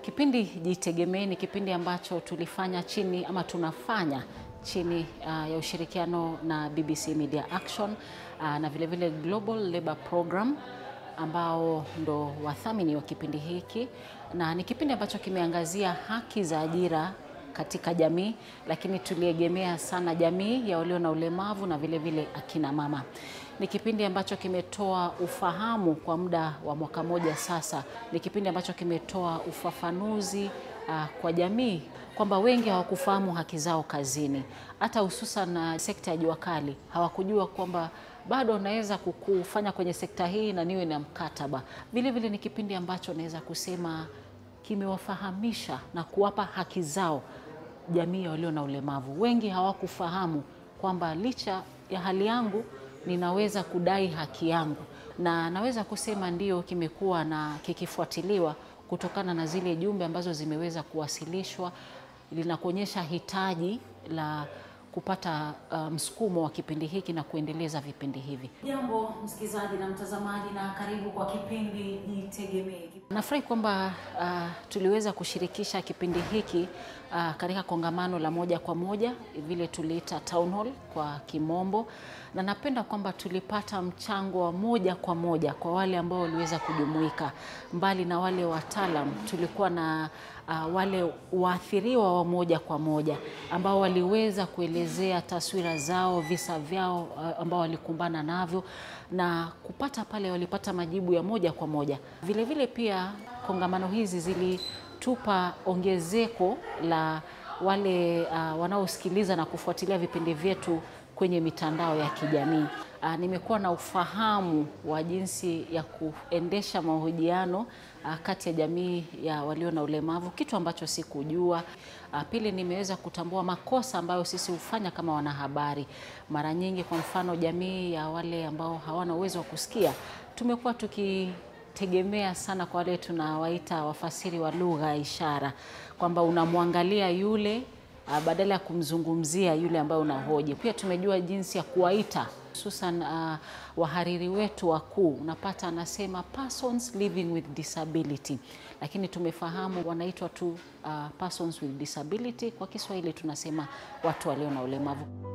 Kipindi Jitegemee ni kipindi ambacho tulifanya chini ama tunafanya chini ya ushirikiano na BBC Media Action na vile vile Global Labour Program ambao ndo wathamini wa kipindi hiki, na ni kipindi ambacho kimeangazia haki za ajira katika jamii, lakini tuliegemea sana jamii ya walio na ulemavu na vile vile akina mama. Ni kipindi ambacho kimetoa ufahamu kwa muda wa mwaka moja sasa. Ni kipindi ambacho kimetoa ufafanuzi kwa jamii kwamba wengi hawakufahamu haki zao kazini. Hata hususan sekta ya jua kali hawakujua kwamba bado naweza kufanya kwenye sekta hii na niwe na mkataba. Vile vile ni kipindi ambacho naweza kusema kimewafahamisha na kuwapa haki zao jamii walio na ulemavu. Wengi hawakufahamu kwamba licha ya hali yangu ninaweza kudai haki yangu, na naweza kusema ndio kimekuwa na kikifuatiliwa kutokana na zile jumbe ambazo zimeweza kuwasilishwa, linakuonyesha hitaji la kupata msukumo wa kipindi hiki na kuendeleza vipindi hivi. Jambo msikilizaji na mtazamaji, na karibu kwa kipindi Jitegemee. Nafurahi kwamba tuliweza kushirikisha kipindi hiki katika kongamano la moja kwa moja, vile tuliita town hall kwa kimombo, na napenda kwamba tulipata mchango wa moja kwa moja kwa wale ambao waliweza kujumuika. Mbali na wale wataalam, tulikuwa na wale waathiriwa wa moja kwa moja ambao waliweza kuelezea taswira zao, visa vyao ambao walikumbana navyo, na kupata pale walipata majibu ya moja kwa moja. Vile vile pia kongamano hizi zilitupa ongezeko la wale wanaosikiliza na kufuatilia vipindi vyetu kwenye mitandao ya kijamii. Nimekuwa na ufahamu wa jinsi ya kuendesha mahojiano kati ya jamii ya walio na ulemavu, kitu ambacho sikujua. Pili, nimeweza kutambua makosa ambayo sisi hufanya kama wanahabari. Mara nyingi, kwa mfano, jamii ya wale ambao hawana uwezo wa kusikia, tumekuwa tukitegemea sana kwa wale tunawaita wafasiri wa lugha ya ishara, kwamba unamwangalia yule badala ya kumzungumzia yule ambaye unahoji. Pia tumejua jinsi ya kuwaita, hususan wahariri wetu wakuu, unapata anasema persons living with disability, lakini tumefahamu wanaitwa tu persons with disability. Kwa Kiswahili tunasema watu walio na ulemavu.